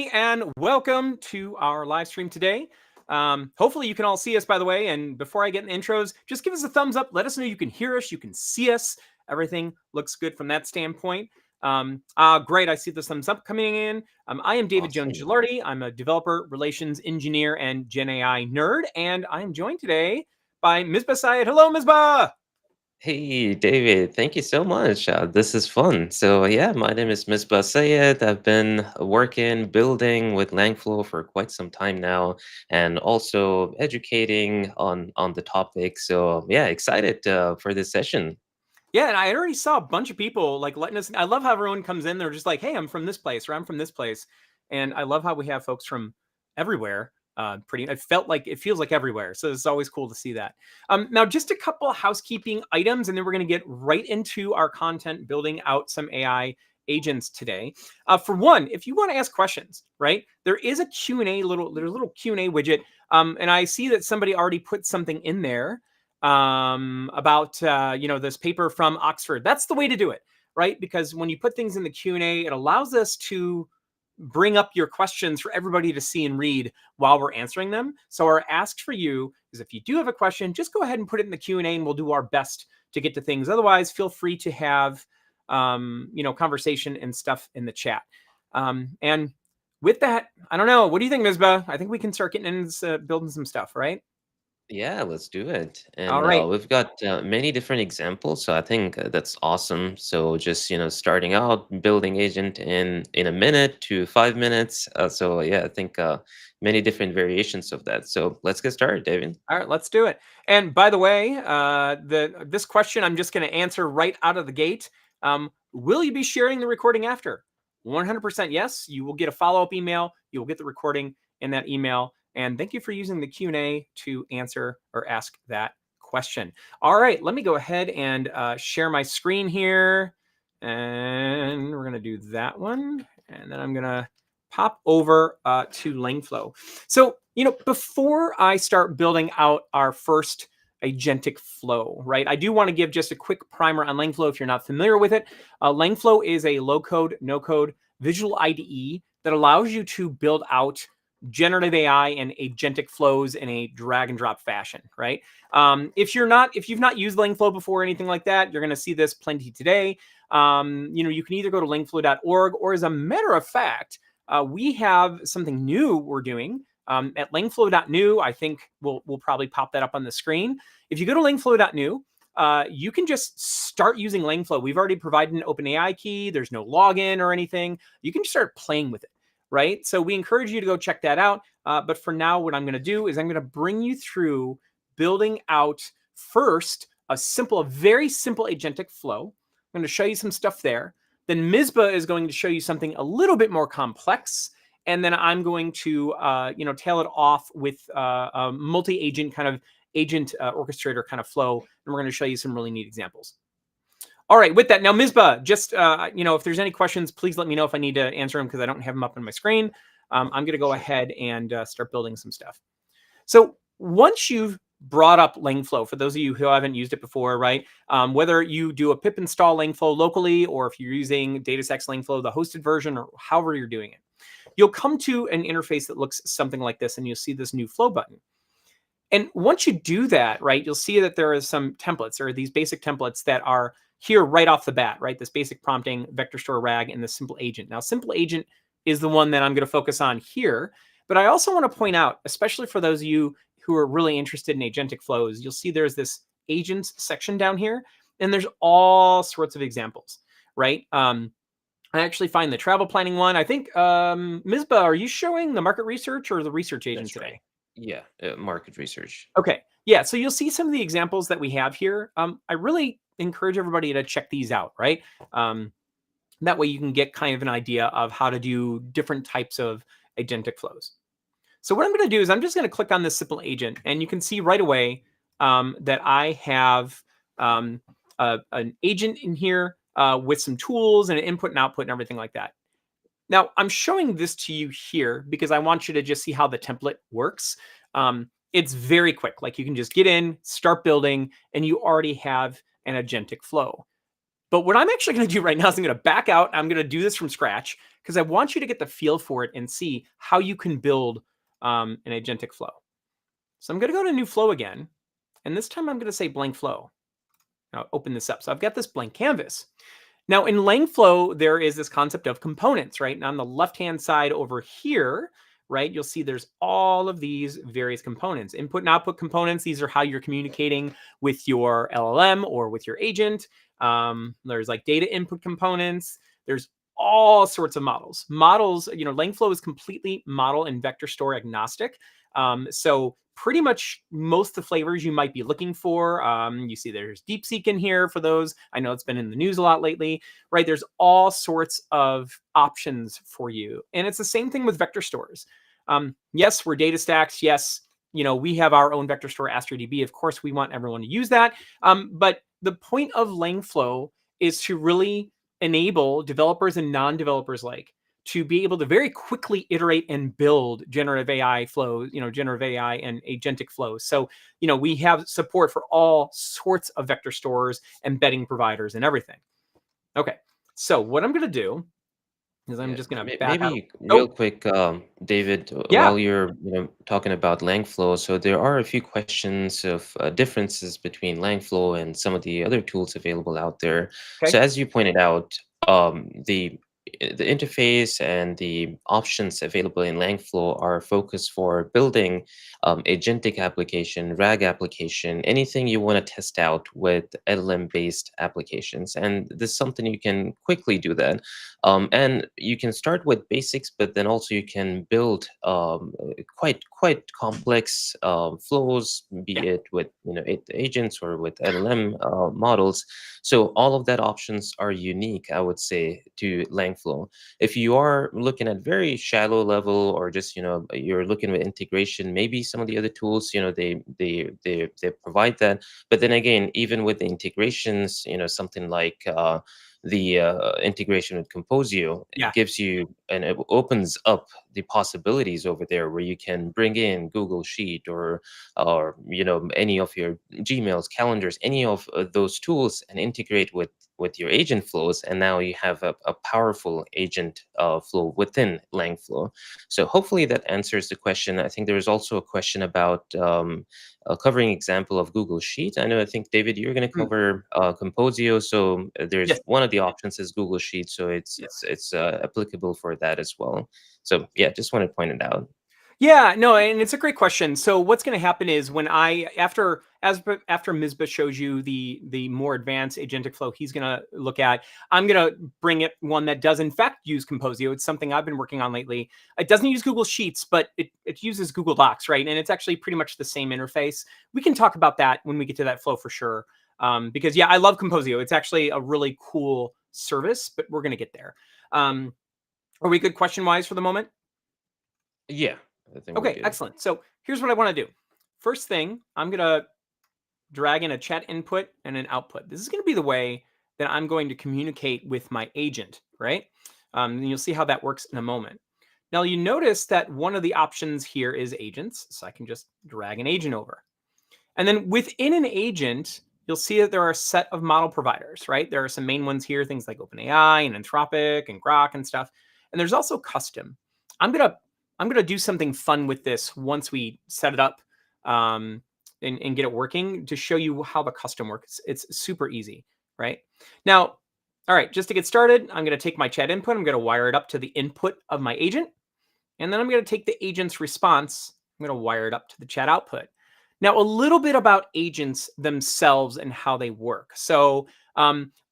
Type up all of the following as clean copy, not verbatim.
And welcome to our live stream today. Hopefully you can all see us, by the way. And before I get in the intros, just give us a thumbs up. Let us know you can hear us, you can see us. Everything looks good from that standpoint. Great, I see the thumbs up coming in. I am David Awesome. Jones-Gilardi. I'm a developer, relations engineer, and Gen AI nerd. And I am joined today by Misbah Syed. Hello, Misbah. Hey, David, thank you so much. This is fun. So, yeah, my name is Misbah Syed. I've been building with Langflow for quite some time now, and also educating on the topic. So, yeah, excited for this session. Yeah, and I already saw a bunch of people like letting us. I love how everyone comes in. They're just like, "Hey, I'm from this place," or "I'm from this place," and I love how we have folks from everywhere. It feels like everywhere. So it's always cool to see that. Now, just a couple of housekeeping items, and then we're going to get right into our content, building out some AI agents today. For one, if you want to ask questions, right, there is a Q&A there's a little Q&A widget, and I see that somebody already put something in there about this paper from Oxford. That's the way to do it, right? Because when you put things in the Q&A, it allows us to bring up your questions for everybody to see and read while we're answering them. So our ask for you is, if you do have a question, just go ahead and put it in the Q&A and we'll do our best to get to things. Otherwise, feel free to have conversation and stuff in the chat. And with that, I don't know, what do you think, Misbah? I think we can start getting into building some stuff, right? Yeah, let's do it. All And right. we've got many different examples, so I think that's awesome. So just starting out building agent in a minute to 5 minutes. So yeah, I think many different variations of that. So let's get started, David. All right, let's do it. And by the way, this question I'm just going to answer right out of the gate. Will you be sharing the recording after? 100% yes. You will get a follow-up email. You will get the recording in that email. And thank you for using the Q&A to answer or ask that question. All right, let me go ahead and share my screen here. And we're going to do that one. And then I'm going to pop over to Langflow. So, before I start building out our first agentic flow, right, I do want to give just a quick primer on Langflow if you're not familiar with it. Langflow is a low-code, no-code visual IDE that allows you to build out generative AI and agentic flows in a drag and drop fashion, right? If you've not used Langflow before or anything like that, you're going to see this plenty today. You can either go to langflow.org, or as a matter of fact, we have something new we're doing at langflow.new. I think we'll probably pop that up on the screen. If you go to langflow.new, you can just start using Langflow. We've already provided an OpenAI key. There's no login or anything. You can just start playing with it, right? So we encourage you to go check that out. But for now, what I'm going to do is I'm going to bring you through building out first a very simple agentic flow. I'm going to show you some stuff there. Then Misbah is going to show you something a little bit more complex. And then I'm going to, tail it off with a multi-agent kind of agent orchestrator kind of flow. And we're going to show you some really neat examples. All right, with that, now Misbah, just, if there's any questions, please let me know if I need to answer them because I don't have them up on my screen. I'm going to go ahead and start building some stuff. So once you've brought up Langflow, for those of you who haven't used it before, right? Whether you do a pip install Langflow locally, or if you're using DataStax Langflow, the hosted version, or however you're doing it, you'll come to an interface that looks something like this, and you'll see this new flow button. And once you do that, right, you'll see that there is some templates. There are these basic templates that are here right off the bat, right? This basic prompting, vector store RAG, and the simple agent. Now, simple agent is the one that I'm going to focus on here. But I also want to point out, especially for those of you who are really interested in agentic flows, you'll see there's this agents section down here, and there's all sorts of examples, right? I actually find the travel planning one. I think, Misbah, are you showing the market research or the research agent That's today? right. Yeah, market research. Okay. Yeah. So you'll see some of the examples that we have here. I really encourage everybody to check these out, right? That way you can get kind of an idea of how to do different types of agentic flows. So what I'm going to do is I'm just going to click on this simple agent, and you can see right away that I have an agent in here with some tools and an input and output and everything like that. Now, I'm showing this to you here because I want you to just see how the template works. It's very quick. Like, you can just get in, start building, and you already have an agentic flow. But what I'm actually going to do right now is I'm going to back out. I'm going to do this from scratch because I want you to get the feel for it and see how you can build an agentic flow. So I'm going to go to new flow again. And this time I'm going to say blank flow. Now open this up. So I've got this blank canvas. Now in Langflow, there is this concept of components, right? And on the left-hand side over here, right, you'll see there's all of these various components. Input and output components, these are how you're communicating with your LLM or with your agent. There's like data input components. There's all sorts of models. Models, Langflow is completely model and vector store agnostic. So pretty much most of the flavors you might be looking for. You see there's DeepSeek in here for those. I know it's been in the news a lot lately, right? There's all sorts of options for you. And it's the same thing with vector stores. Yes, we're data stacks. Yes, we have our own vector store, Astra DB. Of course, we want everyone to use that. But the point of Langflow is to really enable developers and non-developers to be able to very quickly iterate and build generative AI flows, generative AI and agentic flows. So, we have support for all sorts of vector stores, embedding providers, and everything. Okay, so what I'm going to do is I'm just going to back out. Maybe real quick, David, Yeah. while you're talking about Langflow, so there are a few questions of differences between Langflow and some of the other tools available out there. Okay. So as you pointed out, the interface and the options available in Langflow are focused for building agentic application, RAG application, anything you want to test out with LLM-based applications. And this is something you can quickly do that. And you can start with basics, but then also you can build quite complex flows, be Yeah. it with agents or with LLM models. So all of that options are unique, I would say, to Langflow. If you are looking at very shallow level, or just you're looking at integration, maybe some of the other tools, they provide that. But then again, even with the integrations, something like the integration with Composio, it Yeah. gives you and it opens up the possibilities over there where you can bring in Google Sheet or any of your Gmails, calendars, any of those tools, and integrate with your agent flows, and now you have a powerful agent flow within Langflow. So hopefully that answers the question. I think there was also a question about a covering example of Google Sheet. I think, David, you're going to Mm. cover Composio. So there's Yes. one of the options is Google Sheet, so it's applicable for that as well. So yeah, just want to point it out. Yeah, no, and it's a great question. So what's going to happen is when after Misbah shows you the more advanced agentic flow he's going to look at, I'm going to bring it one that does in fact use Composio. It's something I've been working on lately. It doesn't use Google Sheets, but it uses Google Docs, right? And it's actually pretty much the same interface. We can talk about that when we get to that flow for sure. Because yeah, I love Composio. It's actually a really cool service, but we're going to get there. Are we good question wise for the moment? Yeah, I think we're Okay, good. excellent. So here's what I want to do. First thing, I'm going to drag in a chat input and an output. This is going to be the way that I'm going to communicate with my agent, right? And you'll see how that works in a moment. Now you notice that one of the options here is agents. So I can just drag an agent over. And then within an agent, you'll see that there are a set of model providers, right? There are some main ones here, things like OpenAI and Anthropic and Grok and stuff. And there's also custom. I'm gonna do something fun with this once we set it up and get it working to show you how the custom works. It's super easy, right? Now, all right, just to get started, I'm gonna take my chat input, I'm gonna wire it up to the input of my agent, and then I'm gonna take the agent's response, I'm gonna wire it up to the chat output. Now, a little bit about agents themselves and how they work. So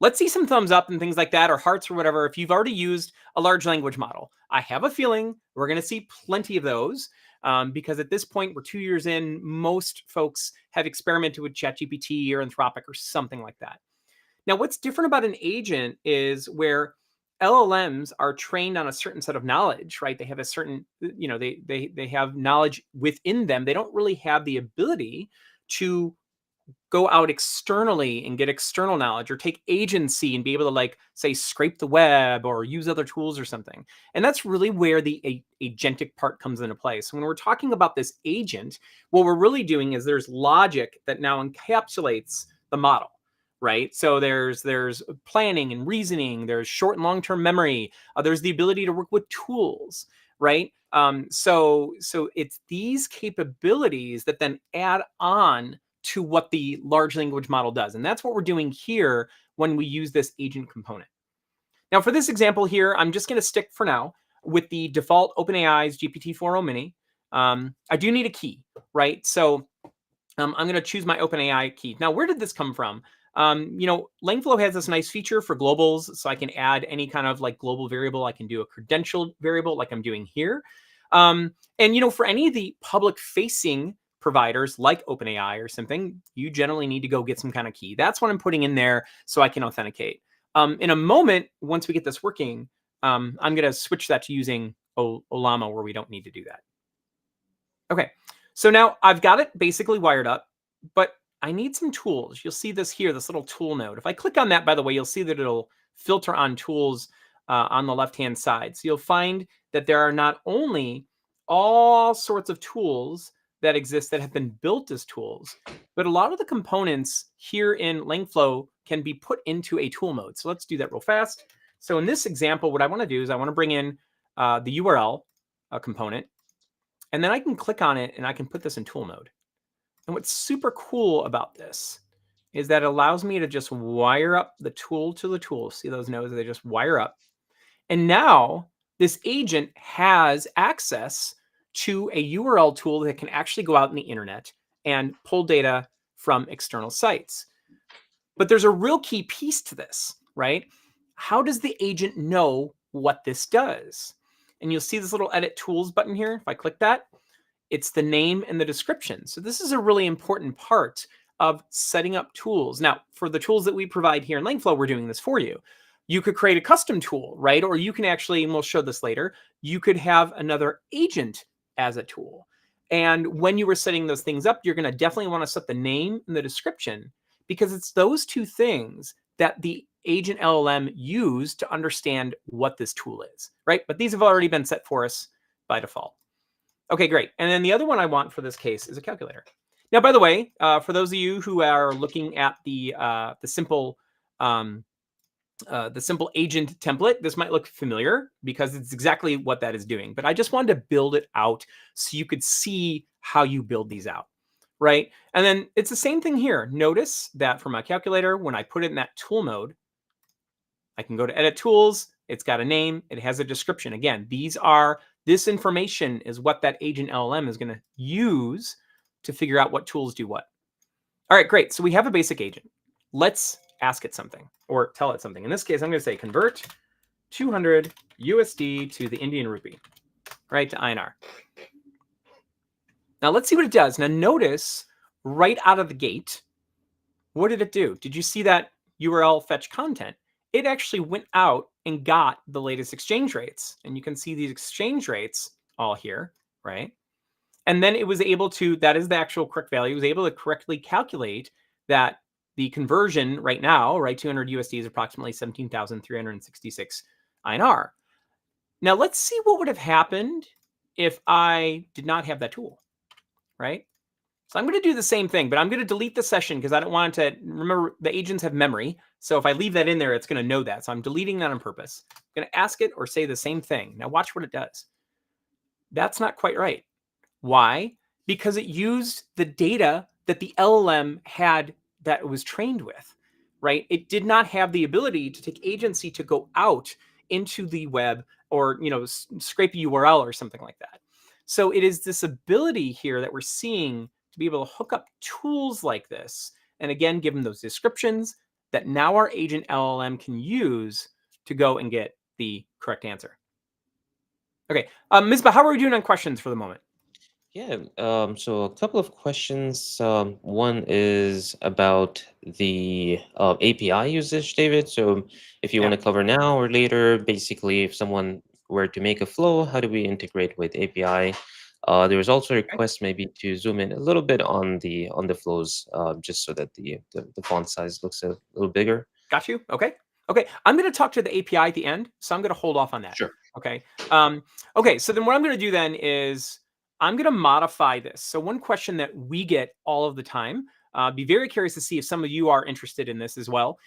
let's see some thumbs up and things like that, or hearts or whatever, if you've already used a large language model. I have a feeling we're going to see plenty of those because at this point, we're 2 years in, most folks have experimented with ChatGPT or Anthropic or something like that. Now, what's different about an agent is where LLMs are trained on a certain set of knowledge, right? They have a certain, they have knowledge within them. They don't really have the ability to go out externally and get external knowledge or take agency and be able to, like, say, scrape the web or use other tools or something. And that's really where the agentic part comes into play. So when we're talking about this agent, what we're really doing is there's logic that now encapsulates the model. right? So there's planning and reasoning, there's short and long-term memory, there's the ability to work with tools, right? So it's these capabilities that then add on to what the large language model does. And that's what we're doing here when we use this agent component. Now, for this example here, I'm just going to stick for now with the default OpenAI's GPT-4o Mini. I do need a key, right? So I'm going to choose my OpenAI key. Now, where did this come from? Langflow has this nice feature for globals, so I can add any kind of like global variable. I can do a credential variable like I'm doing here. For any of the public-facing providers like OpenAI or something, you generally need to go get some kind of key. That's what I'm putting in there so I can authenticate. In a moment, once we get this working, I'm going to switch that to using Ollama where we don't need to do that. Okay, so now I've got it basically wired up, but I need some tools. You'll see this here, this little tool node. If I click on that, by the way, you'll see that it'll filter on tools on the left-hand side. So you'll find that there are not only all sorts of tools that exist that have been built as tools, but a lot of the components here in Langflow can be put into a tool mode. So let's do that real fast. So in this example, what I want to do is I want to bring in the URL component, and then I can click on it and I can put this in tool mode. And what's super cool about this is that it allows me to just wire up the tool to the tool. See those nodes? They just wire up. And now this agent has access to a URL tool that can actually go out in the internet and pull data from external sites. But there's a real key piece to this, right? How does the agent know what this does? And you'll see this little edit tools button here. If I click that, it's the name and the description. So this is a really important part of setting up tools. Now, for the tools that we provide here in Langflow, we're doing this for you. You could create a custom tool, right? Or you can actually, and we'll show this later, you could have another agent as a tool. And when you were setting those things up, you're going to definitely want to set the name and the description, because it's those two things that the agent LLM used to understand what this tool is, right? But these have already been set for us by default. Okay, great. And then the other one I want for this case is a calculator. Now, by the way, for those of you who are looking at the simple agent template, this might look familiar because it's exactly what that is doing. But I just wanted to build it out so you could see how you build these out, right? And then it's the same thing here. Notice that for my calculator, when I put it in that tool mode, I can go to edit tools. It's got a name. It has a description. Again, this information is what that agent LLM is going to use to figure out what tools do what. All right, great. So we have a basic agent. Let's ask it something or tell it something. In this case, I'm going to say convert 200 USD to the Indian rupee, right, to INR. Now let's see what it does. Now notice right out of the gate, what did it do? Did you see that URL fetch content? It actually went out and got the latest exchange rates. And you can see these exchange rates all here, right? And then it was able to, that is the actual correct value, it was able to correctly calculate that the conversion right now, right, 200 USD is approximately 17,366 INR. Now let's see what would have happened if I did not have that tool, right? So I'm going to do the same thing, but I'm going to delete the session because I don't want it to, remember the agents have memory. So if I leave that in there, it's going to know that. So I'm deleting that on purpose. I'm going to ask it or say the same thing. Now watch what it does. That's not quite right. Why? Because it used the data that the LLM had that it was trained with, right? It did not have the ability to take agency to go out into the web or, scrape a URL or something like that. So it is this ability here that we're seeing to be able to hook up tools like this, and again, give them those descriptions that now our agent LLM can use to go and get the correct answer. Okay, Misbah, how are we doing on questions for the moment? Yeah, so a couple of questions. One is about the API usage, David. So if you want to cover now or later, basically, if someone were to make a flow, how do we integrate with API? There was also a request maybe to zoom in a little bit on the flows, just so that the font size looks a little bigger. Got you. Okay. Okay. I'm going to talk to the API at the end, so I'm going to hold off on that. Sure. Okay. Okay. So then what I'm going to do then is I'm going to modify this. So one question that we get all of the time be very curious to see if some of you are interested in this as well.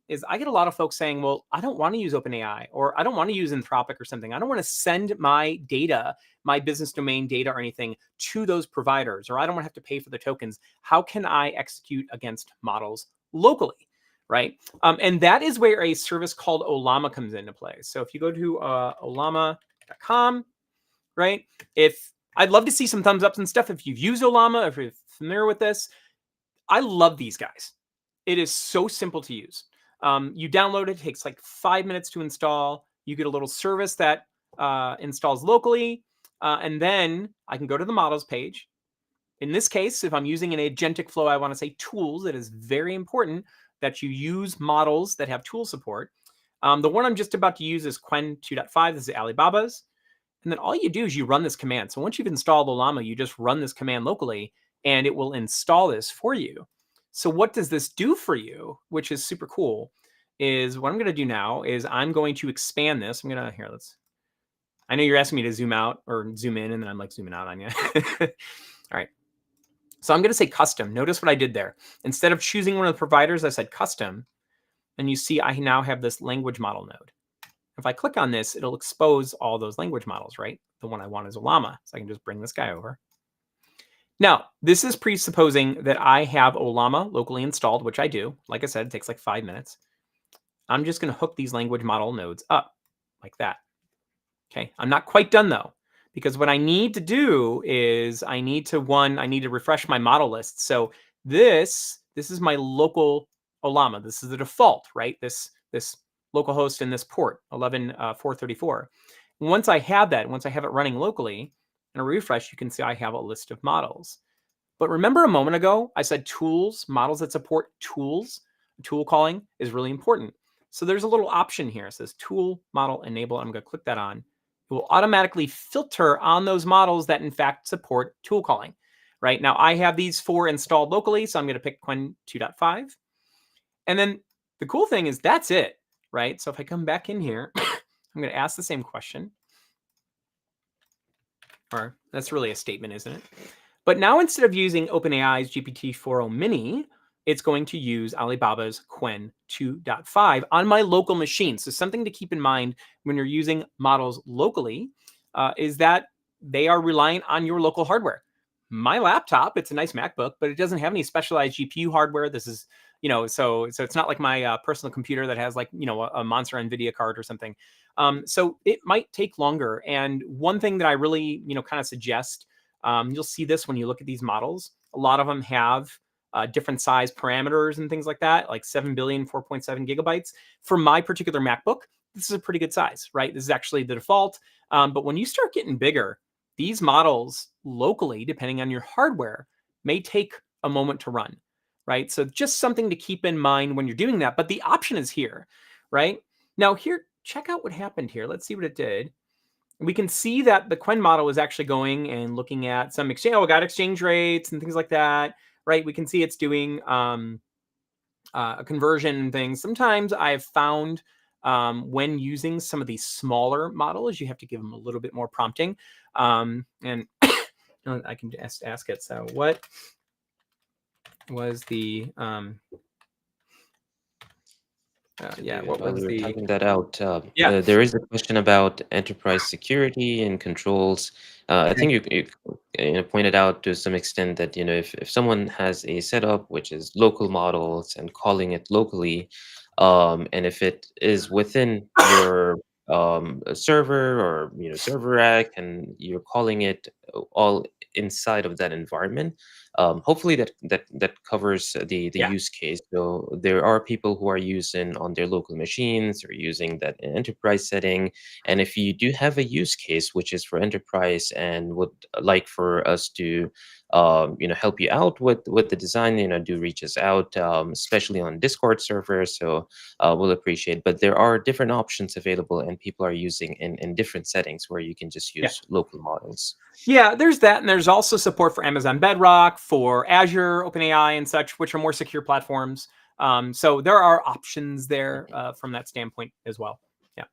Is I get a lot of folks saying, well, I don't want to use OpenAI, or I don't want to use Anthropic or something. I don't want to send my data, my business domain data or anything to those providers, or I don't want to have to pay for the tokens. How can I execute against models locally, right? And that is where a service called Ollama comes into play. So if you go to ollama.com, right? If I'd love to see some thumbs ups and stuff if you've used Ollama, if you're familiar with this. I love these guys. It is so simple to use. You download it takes like 5 minutes to install. You get a little service that installs locally. And then I can go to the models page. In this case, if I'm using an agentic flow, I want to say tools. It is very important that you use models that have tool support. The one I'm just about to use is Qwen 2.5. This is Alibaba's. And then all you do is you run this command. So once you've installed Ollama, you just run this command locally, and it will install this for you. So what does this do for you, which is super cool, is what I'm going to do now is I'm going to expand this. I'm going to, here, I know you're asking me to zoom out or zoom in, and then I'm like zooming out on you. All right. So I'm going to say custom. Notice what I did there. Instead of choosing one of the providers, I said custom. And you see I now have this language model node. If I click on this, it'll expose all those language models, right? The one I want is Ollama. So I can just bring this guy over. Now, this is presupposing that I have Ollama locally installed, which I do. Like I said, it takes like 5 minutes. I'm just going to hook these language model nodes up like that. Okay, I'm not quite done though, because what I need to do is I need to refresh my model list. So this is my local Ollama. This is the default, right? This localhost in this port 11.434. Once I have that, once I have it running locally, and a refresh, you can see I have a list of models. But remember a moment ago, I said tools, models that support tools. Tool calling is really important. So there's a little option here. It says tool model enable. I'm going to click that on. It will automatically filter on those models that in fact support tool calling. Right now, I have these 4 installed locally, so I'm going to pick Qwen 2.5. And then the cool thing is that's it, right? So if I come back in here, I'm going to ask the same question. Or that's really a statement, isn't it? But now instead of using OpenAI's GPT-4o Mini, it's going to use Alibaba's Qwen 2.5 on my local machine. So something to keep in mind when you're using models locally is that they are reliant on your local hardware. My laptop, it's a nice MacBook, but it doesn't have any specialized GPU hardware. This is, so it's not like my personal computer that has like, a monster NVIDIA card or something. So it might take longer. And one thing that I really, kind of suggest, you'll see this when you look at these models. A lot of them have different size parameters and things like that, like 7 billion, 4.7 gigabytes. For my particular MacBook, this is a pretty good size, right? This is actually the default. But when you start getting bigger, these models locally, depending on your hardware, may take a moment to run, right? So just something to keep in mind when you're doing that. But the option is here, right? Now here, check out what happened here. Let's see what it did. We can see that the Qwen model is actually going and looking at some exchange. Oh, we got exchange rates and things like that, right? We can see it's doing a conversion and things. Sometimes I've found when using some of these smaller models, you have to give them a little bit more prompting. And I can just ask it. So what was the what While was we were the typing that out, there is a question about enterprise security and controls. I think you pointed out to some extent that if someone has a setup which is local models and calling it locally, and if it is within your server or server rack and you're calling it all inside of that environment, hopefully that covers the use case. So there are people who are using on their local machines or using that enterprise setting. And if you do have a use case which is for enterprise and would like for us to help you out with the design, do reach us out, especially on Discord servers. So we'll appreciate. But there are different options available, and people are using in different settings where you can just use local models. Yeah, there's that. And there's also support for Amazon Bedrock, for Azure, OpenAI, and such, which are more secure platforms. So there are options there from that standpoint as well. Yeah.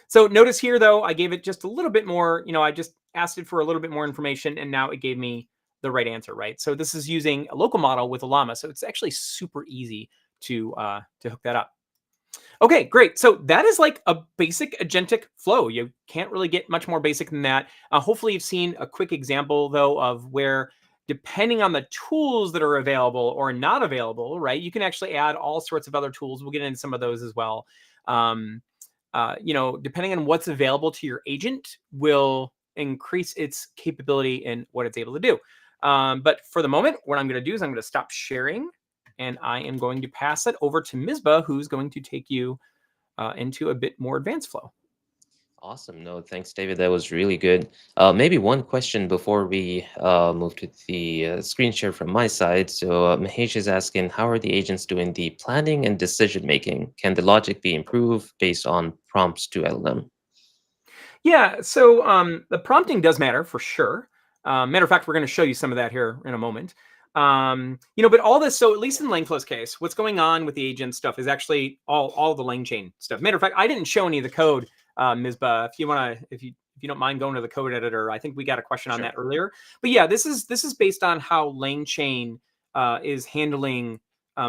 So notice here, though, I gave it just a little bit more, I just asked it for a little bit more information, and now it gave me the right answer, right? So this is using a local model with Ollama, so it's actually super easy to hook that up. Okay, great. So that is like a basic agentic flow. You can't really get much more basic than that. Hopefully you've seen a quick example though of where, depending on the tools that are available or not available, right, you can actually add all sorts of other tools. We'll get into some of those as well. Depending on what's available to your agent will increase its capability and what it's able to do. But for the moment, what I'm going to do is I'm going to stop sharing, and I am going to pass it over to Misbah, who's going to take you into a bit more advanced flow. Awesome. No, thanks, David. That was really good. Maybe one question before we move to the screen share from my side. So Mahesh is asking, how are the agents doing the planning and decision making? Can the logic be improved based on prompts to LLM? Yeah, so the prompting does matter for sure. Matter of fact, we're going to show you some of that here in a moment. But all this, so at least in Langflow's case, what's going on with the agent stuff is actually all the LangChain stuff. Matter of fact, I didn't show any of the code, Misbah. If you don't mind going to the code editor, I think we got a question on Sure. that earlier. But yeah, this is based on how LangChain is handling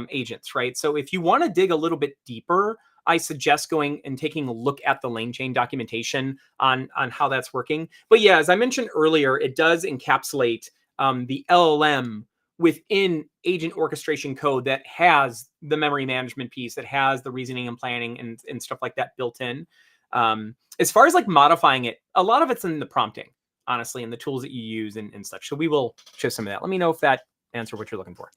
agents, right? So if you want to dig a little bit deeper, I suggest going and taking a look at the LangChain documentation on how that's working. But yeah, as I mentioned earlier, it does encapsulate the LLM within agent orchestration code that has the memory management piece, that has the reasoning and planning and stuff like that built in. As far as like modifying it, a lot of it's in the prompting, honestly, and the tools that you use and such. So we will show some of that. Let me know if that answered what you're looking for.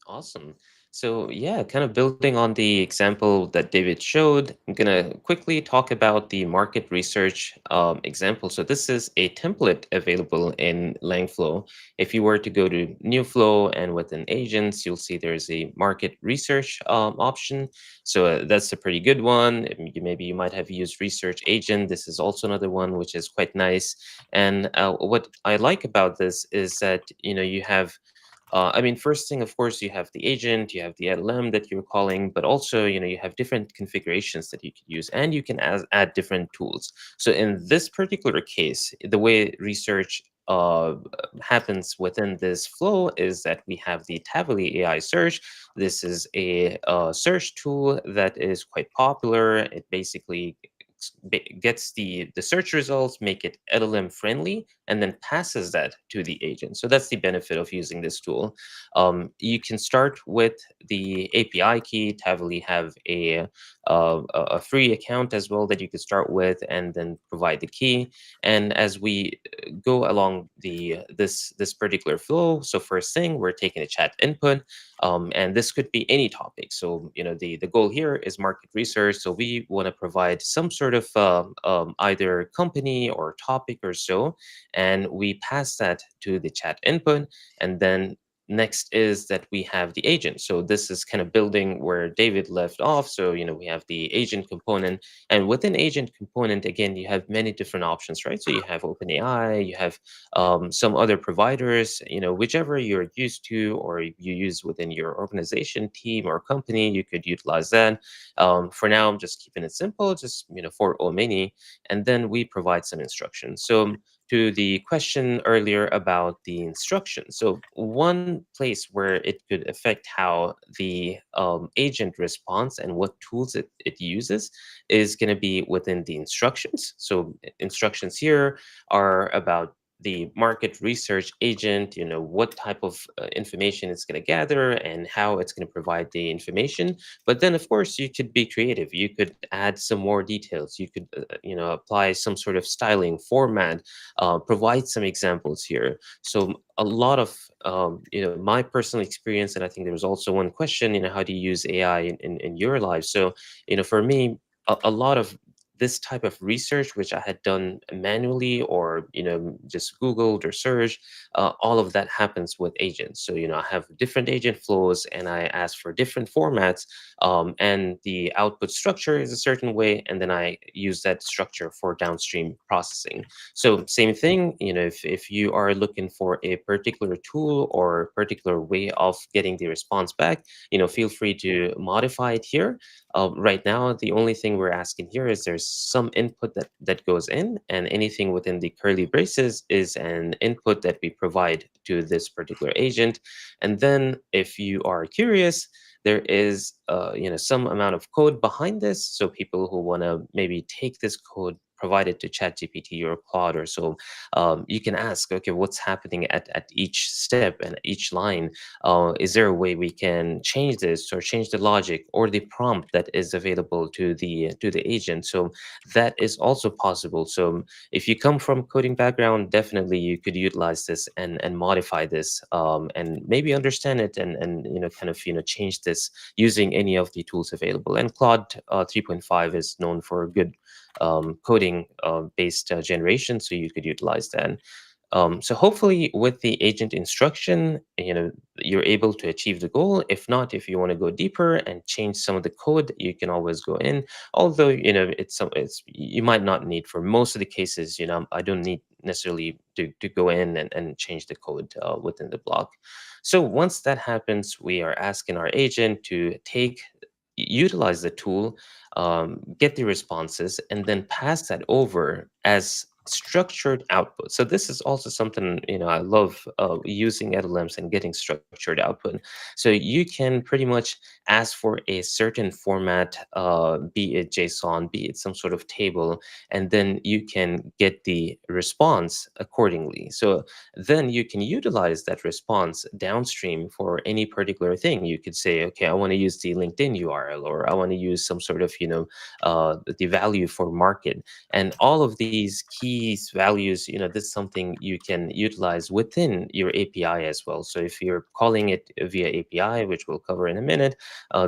Awesome. So yeah, kind of building on the example that David showed, I'm gonna quickly talk about the market research example. So this is a template available in Langflow. If you were to go to New Flow and within agents, you'll see there's a market research option. So that's a pretty good one. Maybe you might have used research agent. This is also another one, which is quite nice. And what I like about this is that, you have first thing, of course, you have the agent, you have the LLM that you're calling, but also, you have different configurations that you could use, and you can add different tools. So in this particular case, the way research happens within this flow is that we have the Tavily AI search. This is a search tool that is quite popular. It basically gets the search results, make it LLM friendly, and then passes that to the agent. So that's the benefit of using this tool. You can start with the API key. Tavily have a free account as well that you can start with, and then provide the key. And as we go along this particular flow, so first thing, we're taking a chat input, and this could be any topic. So the goal here is market research. So we want to provide some sort of either company or topic or so, and we pass that to the chat input. And then next is that we have the agent. So this is kind of building where David left off. So we have the agent component, and within agent component, again, you have many different options, right? So you have OpenAI, you have some other providers, whichever you're used to or you use within your organization, team, or company, you could utilize that. For now, I'm just keeping it simple, just for Omini, and then we provide some instructions. So to the question earlier about the instructions. So one place where it could affect how the agent responds and what tools it uses is going to be within the instructions. So instructions here are about the market research agent, what type of information it's going to gather and how it's going to provide the information. But then, of course, you could be creative. You could add some more details. You could, apply some sort of styling format, provide some examples here. So a lot of, my personal experience, and I think there was also one question, how do you use AI in your life? So, for me, a lot of this type of research, which I had done manually or just Googled or searched, all of that happens with agents. So I have different agent flows, and I ask for different formats, and the output structure is a certain way, and then I use that structure for downstream processing. So same thing, if you are looking for a particular tool or particular way of getting the response back, feel free to modify it here. Right now, the only thing we're asking here is there's some input that goes in, and anything within the curly braces is an input that we provide to this particular agent. And then if you are curious, there is some amount of code behind this. So people who want to maybe take this code, provide it to ChatGPT or Claude or so, you can ask, okay, what's happening at each step and each line? Is there a way we can change this or change the logic or the prompt that is available to the agent? So that is also possible. So if you come from coding background, definitely you could utilize this and modify this, and maybe understand it, and kind of change this using any of the tools available. And Claude 3.5 is known for good coding based generation, so you could utilize that. So hopefully with the agent instruction, you're able to achieve the goal. If not, if you want to go deeper and change some of the code, you can always go in. Although, it's you might not need, for most of the cases, I don't need necessarily to go in and change the code within the block. So once that happens, we are asking our agent to utilize the tool, get the responses, and then pass that over as structured output. So this is also something I love using LLMs and getting structured output. So you can pretty much ask for a certain format, be it JSON, be it some sort of table, and then you can get the response accordingly. So then you can utilize that response downstream for any particular thing. You could say, okay, I want to use the LinkedIn URL, or I want to use some sort of, the value for market. And all of these keys, values, this is something you can utilize within your API as well. So if you're calling it via API, which we'll cover in a minute,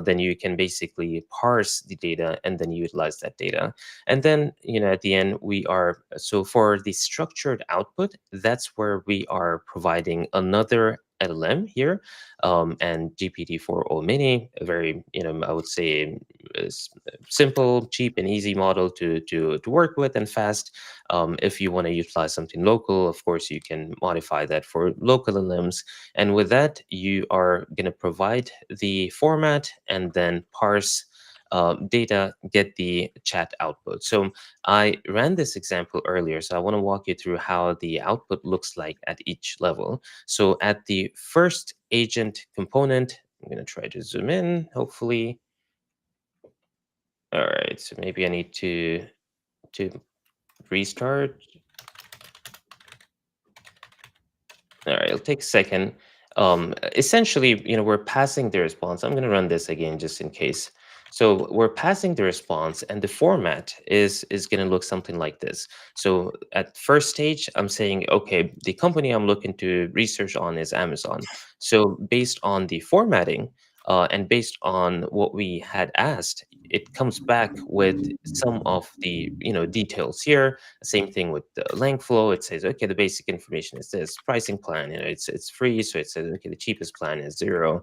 then you can basically parse the data and then utilize that data. And then, at the end, so for the structured output, that's where we are providing another LLM here, and GPT-4o Mini, a very, I would say, simple, cheap, and easy model to work with and fast. If you want to utilize something local, of course, you can modify that for local LLMs. And with that, you are going to provide the format and then parse data, get the chat output. So I ran this example earlier, so I want to walk you through how the output looks like at each level. So at the first agent component, I'm going to try to zoom in, hopefully. All right, so maybe I need to restart. All right, it'll take a second. Essentially, we're passing the response. I'm going to run this again just in case. So we're passing the response, and the format is going to look something like this. So at first stage, I'm saying, okay, the company I'm looking to research on is Amazon. So based on the formatting, and based on what we had asked, it comes back with some of the details here. Same thing with the Langflow. It says, okay, the basic information is this pricing plan. It's free, so it says, okay, the cheapest plan is 0.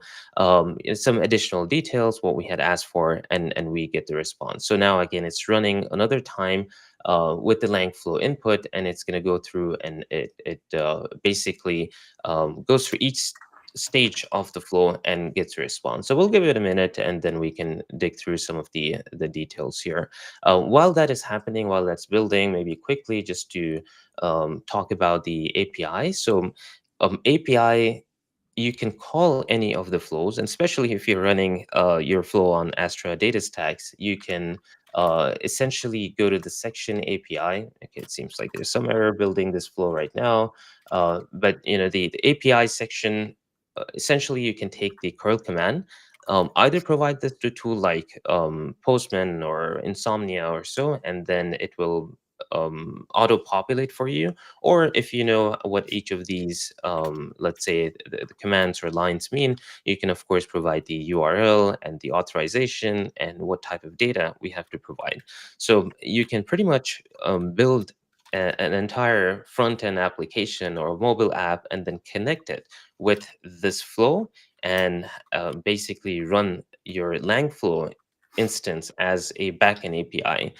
Some additional details, what we had asked for, and we get the response. So now again, it's running another time with the Langflow input, and it's going to go through, and it basically goes through each stage of the flow and gets a response. So we'll give it a minute, and then we can dig through some of the details here. While that is happening, while that's building, maybe quickly just to talk about the API. So API, you can call any of the flows, and especially if you're running your flow on Astra data stacks, you can essentially go to the section API. Okay, it seems like there's some error building this flow right now, but the API section, essentially you can take the curl command, either provide this to a tool like Postman or Insomnia or so, and then it will auto populate for you. Or if you know what each of these, let's say, the commands or lines mean, you can of course provide the URL and the authorization and what type of data we have to provide. So you can pretty much build an entire front-end application or a mobile app and then connect it with this flow, and basically run your Langflow instance as a backend API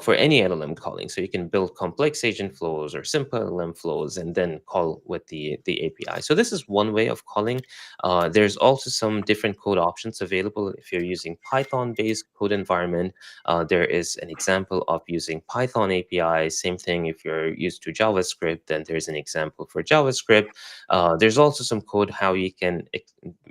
for any LLM calling. So you can build complex agent flows or simple LLM flows and then call with the API. So this is one way of calling. There's also some different code options available if you're using Python-based code environment. There is an example of using Python API. Same thing if you're used to JavaScript, then there's an example for JavaScript. There's also some code how you can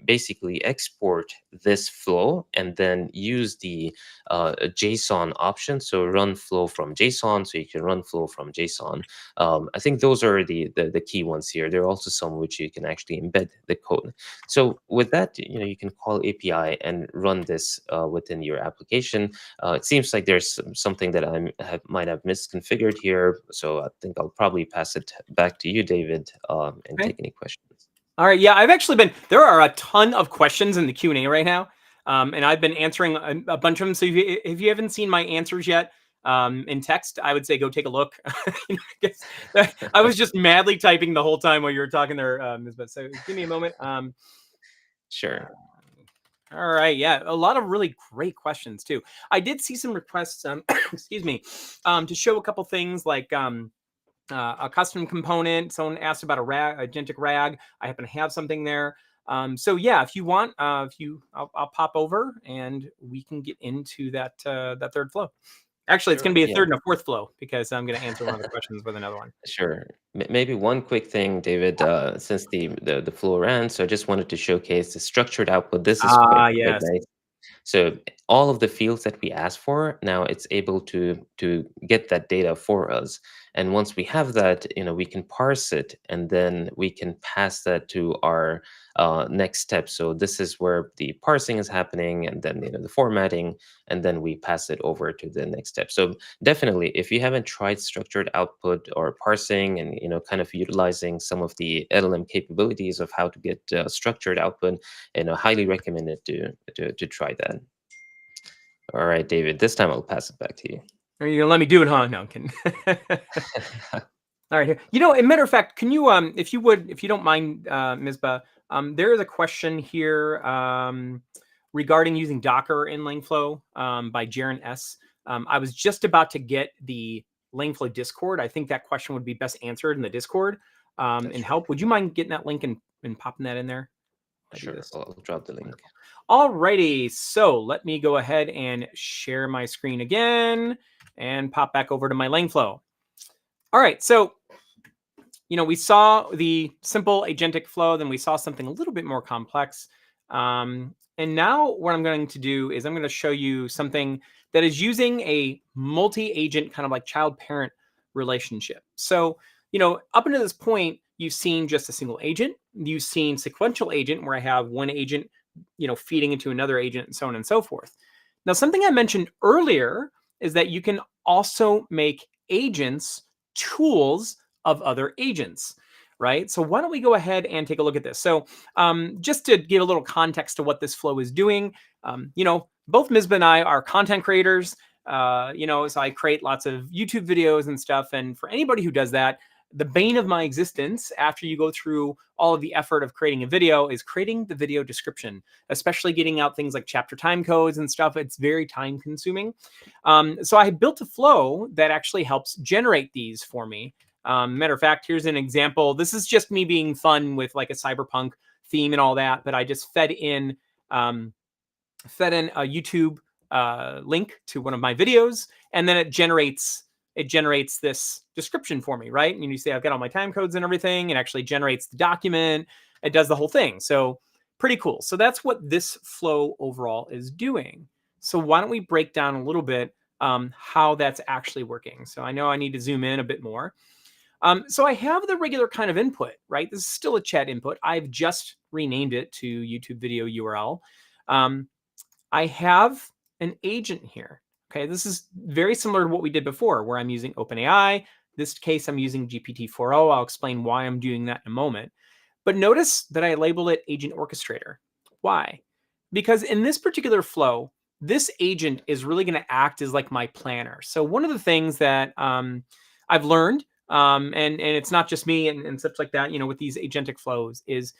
basically export this flow and then use the JSON option. So run flow from JSON, so you can run flow from JSON. I think those are the key ones here. There are also some which you can actually embed the code. So with that, you can call API and run this within your application. It seems like there's something that might have misconfigured here. So I think I'll probably pass it back to you, David, and take any questions. All right. Yeah, I've actually been, there are a ton of questions in the Q&A right now. And I've been answering a bunch of them. So if you haven't seen my answers yet in text, I would say go take a look. I was just madly typing the whole time while you were talking there, Misbah. So give me a moment. Sure. All right. Yeah, a lot of really great questions too. I did see some requests, excuse me, to show a couple things like a custom component. Someone asked about a Agentic RAG. I happen to have something there. So yeah, if you want, I'll pop over and we can get into that that third flow. Actually, it's going to be a third and a fourth flow because I'm going to answer one of the questions with another one. Sure. Maybe one quick thing, David, since the flow ran, so I just wanted to showcase the structured output. This is quite Yes. nice. So all of the fields that we asked for, now it's able to get that data for us. And once we have that, we can parse it and then we can pass that to our next step. So this is where the parsing is happening, and then the formatting, and then we pass it over to the next step. So definitely, if you haven't tried structured output or parsing and kind of utilizing some of the LLM capabilities of how to get structured output, highly recommend it to try that. All right, David, this time I'll pass it back to you. Are you gonna let me do it, huh? No, I'm kidding. All right, here. As a matter of fact, can you, if you don't mind, Misbah, there is a question here regarding using Docker in Langflow by Jaren S. I was just about to get the Langflow Discord. I think that question would be best answered in the Discord and help. Would you mind getting that link and popping that in there? Sure, I'll drop the link. All righty, so let me go ahead and share my screen again and pop back over to my Langflow. All right, so we saw the simple agentic flow, then we saw something a little bit more complex. And now what I'm going to do is I'm going to show you something that is using a multi-agent kind of like child-parent relationship. So, up until this point, you've seen just a single agent. You've seen sequential agent where I have one agent, feeding into another agent and so on and so forth. Now, something I mentioned earlier is that you can also make agents tools of other agents, right? So why don't we go ahead and take a look at this? So just to give a little context to what this flow is doing, both Misbah and I are content creators, so I create lots of YouTube videos and stuff. And for anybody who does that, the bane of my existence after you go through all of the effort of creating a video is creating the video description, especially getting out things like chapter time codes and stuff. It's very time consuming. So I built a flow that actually helps generate these for me. Matter of fact, here's an example. This is just me being fun with like a cyberpunk theme and all that, but I just fed in a YouTube link to one of my videos, and then it generates this description for me, right? And you say I've got all my time codes and everything. It actually generates the document. It does the whole thing. So pretty cool. So that's what this flow overall is doing. So why don't we break down a little bit how that's actually working? So I know I need to zoom in a bit more. So I have the regular kind of input, right? This is still a chat input. I've just renamed it to YouTube video URL. I have an agent here. Okay, this is very similar to what we did before, where I'm using OpenAI. This case, I'm using GPT-4o. I'll explain why I'm doing that in a moment. But notice that I labeled it Agent Orchestrator. Why? Because in this particular flow, this agent is really going to act as like my planner. So one of the things that I've learned, and it's not just me and stuff like that, with these agentic flows is,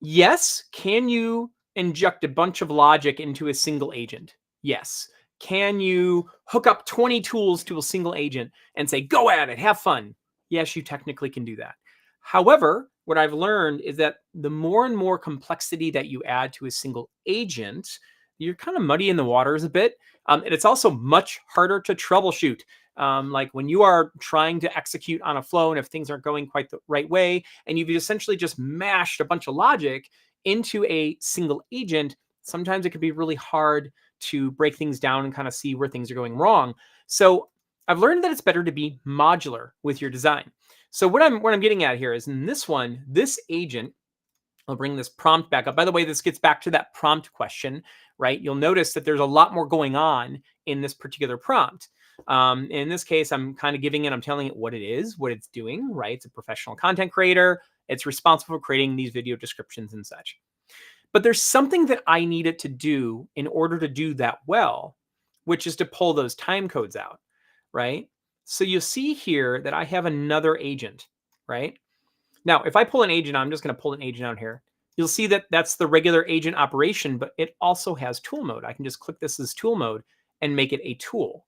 yes, can you inject a bunch of logic into a single agent? Yes. Can you hook up 20 tools to a single agent and say, go at it, have fun? Yes, you technically can do that. However, what I've learned is that the more and more complexity that you add to a single agent, you're kind of muddying the waters a bit. And it's also much harder to troubleshoot. Like when you are trying to execute on a flow and if things aren't going quite the right way, and you've essentially just mashed a bunch of logic into a single agent, sometimes it can be really hard to break things down and kind of see where things are going wrong. So I've learned that it's better to be modular with your design. So what I'm getting at here is in this one, this agent, I'll bring this prompt back up. By the way, this gets back to that prompt question, right? You'll notice that there's a lot more going on in this particular prompt. In this case, I'm kind of giving it, I'm telling it what it is, what it's doing, right? It's a professional content creator. It's responsible for creating these video descriptions and such. But there's something that I need it to do in order to do that well, which is to pull those time codes out, right? So you'll see here that I have another agent, right? Now, if I pull an agent, I'm just going to pull an agent out here. You'll see that that's the regular agent operation, but it also has tool mode. I can just click this as tool mode and make it a tool.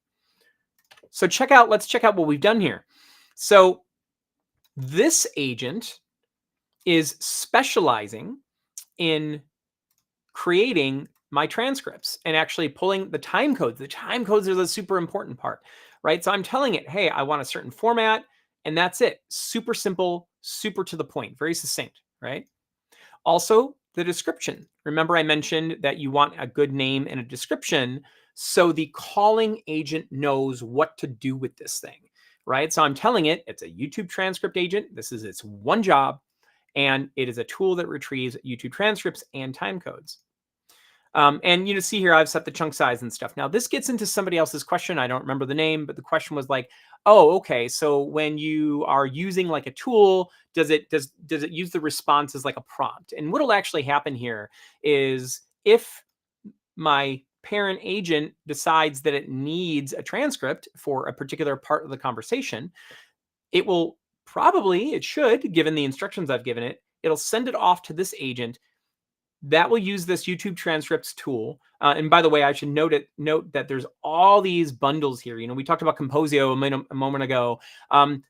So let's check out what we've done here. So this agent is specializing in creating my transcripts and actually pulling the time codes. The time codes are the super important part, right? So I'm telling it, hey, I want a certain format, and that's it. Super simple, super to the point, very succinct, right? Also, the description. Remember I mentioned that you want a good name and a description so the calling agent knows what to do with this thing, right? So I'm telling it, it's a YouTube transcript agent. This is its one job, and it is a tool that retrieves YouTube transcripts and time codes. And you see here, I've set the chunk size and stuff. Now, this gets into somebody else's question. I don't remember the name, but the question was like, oh, okay. So when you are using like a tool, does it use the response as like a prompt? And what'll actually happen here is if my parent agent decides that it needs a transcript for a particular part of the conversation, it will probably, it should, given the instructions I've given it, it'll send it off to this agent that will use this YouTube transcripts tool. And by the way, I should note that there's all these bundles here. We talked about Composio a moment ago.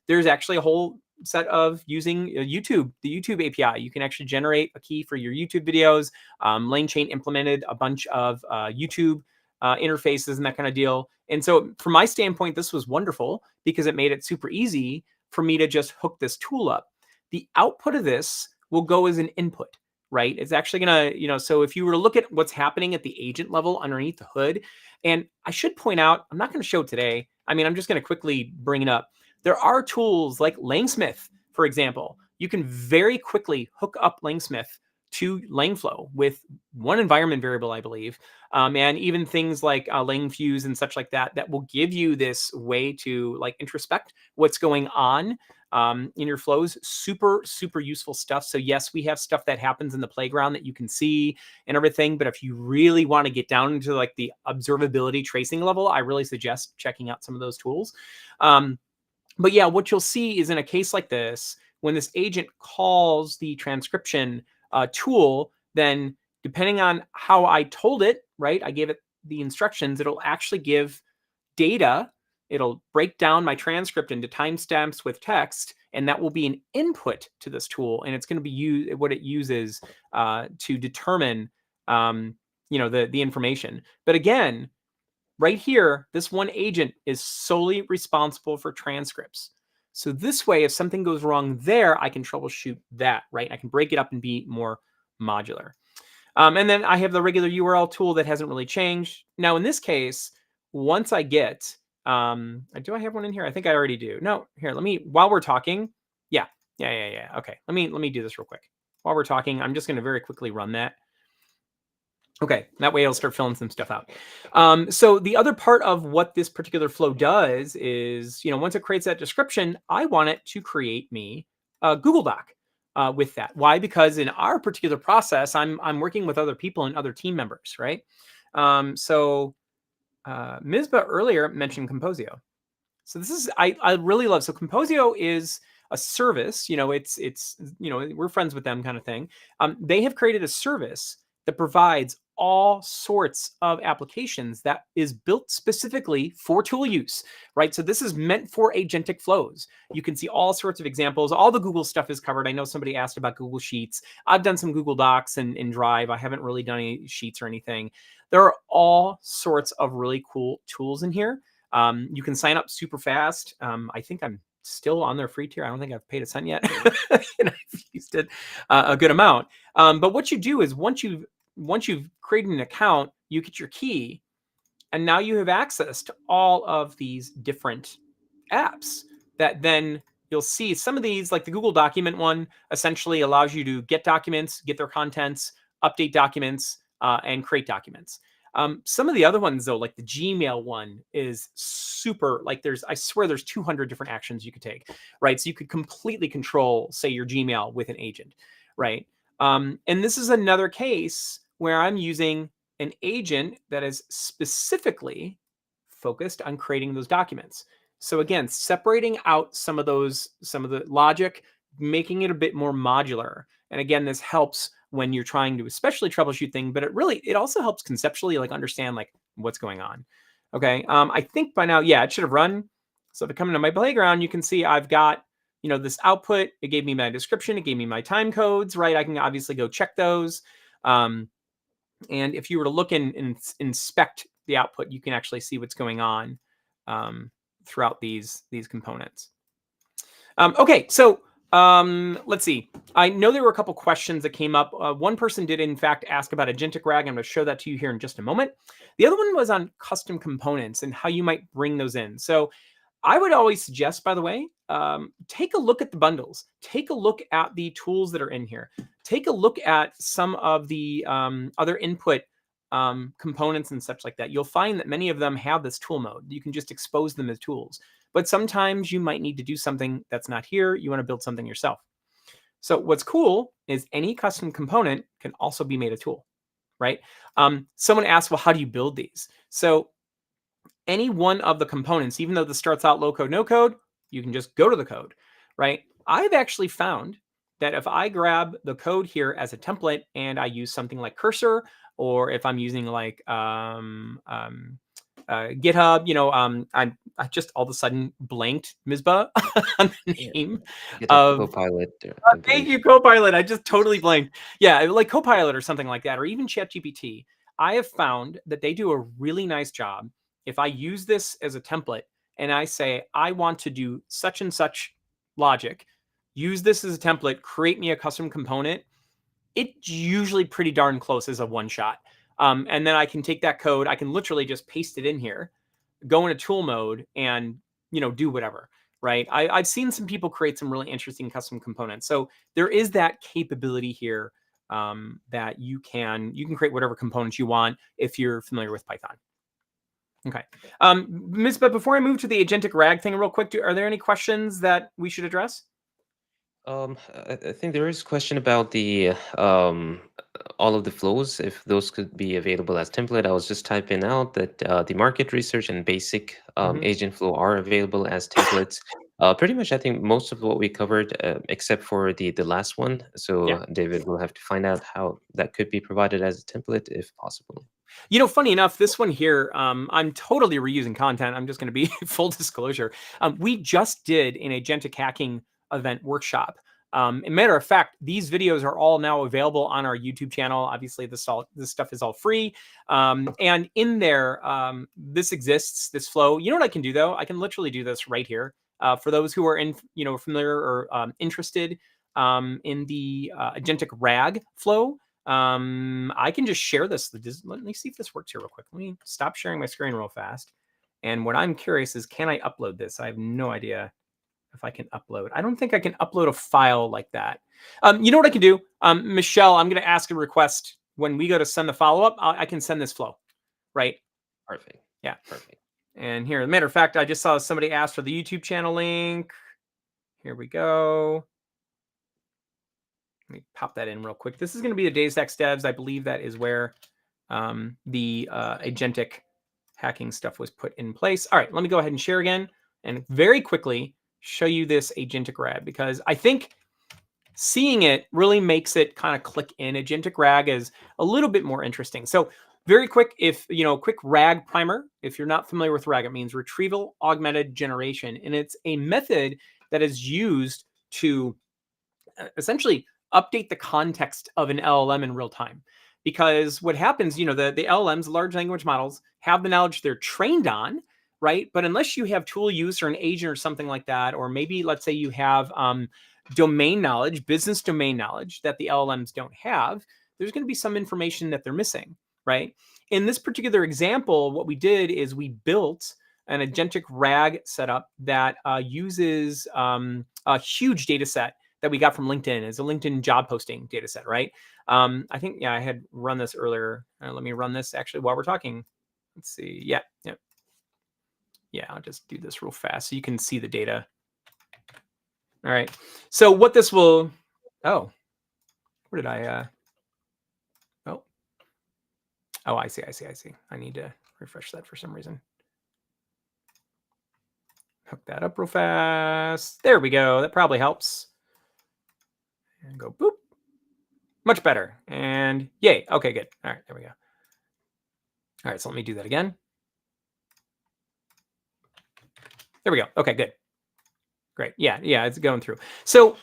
There's actually a whole set of using YouTube, the YouTube API. You can actually generate a key for your YouTube videos. LangChain implemented a bunch of YouTube interfaces and that kind of deal. And so from my standpoint, this was wonderful because it made it super easy for me to just hook this tool up. The output of this will go as an input. Right? It's actually going to, so if you were to look at what's happening at the agent level underneath the hood, and I should point out, I'm not going to show it today. I mean, I'm just going to quickly bring it up. There are tools like Langsmith, for example. You can very quickly hook up Langsmith to Langflow with one environment variable, I believe, and even things like Langfuse and such like that will give you this way to like introspect what's going on in your flows. Super, super useful stuff. So yes, we have stuff that happens in the playground that you can see and everything. But if you really want to get down into like the observability tracing level, I really suggest checking out some of those tools. But yeah, what you'll see is in a case like this, when this agent calls the transcription tool, then depending on how I told it, right, I gave it the instructions, it'll actually give data. It'll break down my transcript into timestamps with text, and that will be an input to this tool. And it's going to be what it uses to determine, the information. But again, right here, this one agent is solely responsible for transcripts. So this way, if something goes wrong there, I can troubleshoot that, right? I can break it up and be more modular. And then I have the regular URL tool that hasn't really changed. Now, in this case, once I get, do I have one in here? I think I already do. No, here, while we're talking, yeah. Okay, let me do this real quick. While we're talking, I'm just going to very quickly run that. Okay, that way it'll start filling some stuff out. So the other part of what this particular flow does is, once it creates that description, I want it to create me a Google Doc with that. Why? Because in our particular process, I'm working with other people and other team members, right? Misbah earlier mentioned Composio. So this is, I really love, so Composio is a service, it's we're friends with them kind of thing. They have created a service that provides all sorts of applications that is built specifically for tool use, right? So this is meant for agentic flows. You can see all sorts of examples. All the Google stuff is covered. I know somebody asked about Google Sheets. I've done some Google Docs and Drive. I haven't really done any Sheets or anything. There are all sorts of really cool tools in here. You can sign up super fast. I think I'm still on their free tier. I don't think I've paid a cent yet. And I've used it a good amount. But what you do is once you've created an account, you get your key, and now you have access to all of these different apps that then you'll see. Some of these, like the Google document one, essentially allows you to get documents, get their contents, update documents, and create documents. Some of the other ones, though, like the Gmail one, is super, like I swear there's 200 different actions you could take, right? So you could completely control, say, your Gmail with an agent, right? And this is another case where I'm using an agent that is specifically focused on creating those documents. So again, separating out some of the logic, making it a bit more modular. And again, this helps when you're trying to especially troubleshoot things, but it also helps conceptually like understand like what's going on. Okay. I think by now, yeah, it should have run. So if I come into my playground, you can see I've got, this output. It gave me my description. It gave me my time codes, right? I can obviously go check those. And if you were to look and inspect the output, you can actually see what's going on throughout these components. Okay, so let's see. I know there were a couple questions that came up. One person did, in fact, ask about Agentic RAG. I'm going to show that to you here in just a moment. The other one was on custom components and how you might bring those in. So I would always suggest, by the way, take a look at the bundles. Take a look at the tools that are in here. Take a look at some of the other input components and such like that. You'll find that many of them have this tool mode. You can just expose them as tools. But sometimes you might need to do something that's not here. You want to build something yourself. So what's cool is any custom component can also be made a tool, right? Someone asked, well, how do you build these? So any one of the components, even though this starts out low code, no code, you can just go to the code, right? I've actually found that if I grab the code here as a template and I use something like Cursor, or if I'm using like GitHub, I just all of a sudden blanked Misbah on the name of Copilot. thank you, Copilot. I just totally blanked. Yeah, like Copilot or something like that, or even ChatGPT. I have found that they do a really nice job. If I use this as a template and I say, I want to do such and such logic, use this as a template, create me a custom component, it's usually pretty darn close as a one shot. And then I can take that code, I can literally just paste it in here, go into tool mode and, do whatever, right? I've seen some people create some really interesting custom components. So there is that capability here that you can create whatever components you want if you're familiar with Python. Okay. Misbah, before I move to the Agentic RAG thing real quick, are there any questions that we should address? I think there is a question about the all of the flows, if those could be available as template. I was just typing out that the market research and basic agent flow are available as templates. Pretty much, I think most of what we covered, except for the last one. So Yeah. David will have to find out how that could be provided as a template, if possible. Funny enough, this one here, I'm totally reusing content. I'm just going to be full disclosure. We just did an agentic hacking event workshop. As a matter of fact, these videos are all now available on our YouTube channel. Obviously, this stuff is all free. And in there, this exists, this flow. You know what I can do, though? I can literally do this right here. For those who are familiar or interested in the agentic RAG flow, I can just share this. Let me see if this works here real quick. Let me stop sharing my screen real fast. And what I'm curious is, can I upload this? I have no idea if I can upload. I don't think I can upload a file like that. You know what I can do? Michelle, I'm going to ask a request. When we go to send the follow-up, I can send this flow, right? Perfect. Yeah. Perfect. And here, as a matter of fact, I just saw somebody ask for the YouTube channel link. Here we go. Let me pop that in real quick. This is going to be the Deus Ex Devs. I believe that is where the agentic hacking stuff was put in place. All right, let me go ahead and share again and very quickly show you this agentic RAG, because I think seeing it really makes it kind of click in. Agentic RAG is a little bit more interesting. So very quick, quick RAG primer. If you're not familiar with RAG, it means Retrieval-Augmented Generation. And it's a method that is used to essentially update the context of an LLM in real time. Because what happens, the LLMs, large language models, have the knowledge they're trained on, right? But unless you have tool use or an agent or something like that, or maybe let's say you have domain knowledge, business domain knowledge that the LLMs don't have, there's going to be some information that they're missing, right? In this particular example, what we did is we built an agentic RAG setup that uses a huge data set that we got from LinkedIn. Is a LinkedIn job posting data set, right? I think, I had run this earlier. Let me run this actually while we're talking. Let's see. Yeah. I'll just do this real fast so you can see the data. All right. So what this will, where did I, I see. I need to refresh that for some reason. Hook that up real fast. There we go. That probably helps. And go boop. Much better. And yay. Okay, good. All right, there we go. All right, so let me do that again. There we go. Okay, good. Great. Yeah, it's going through. So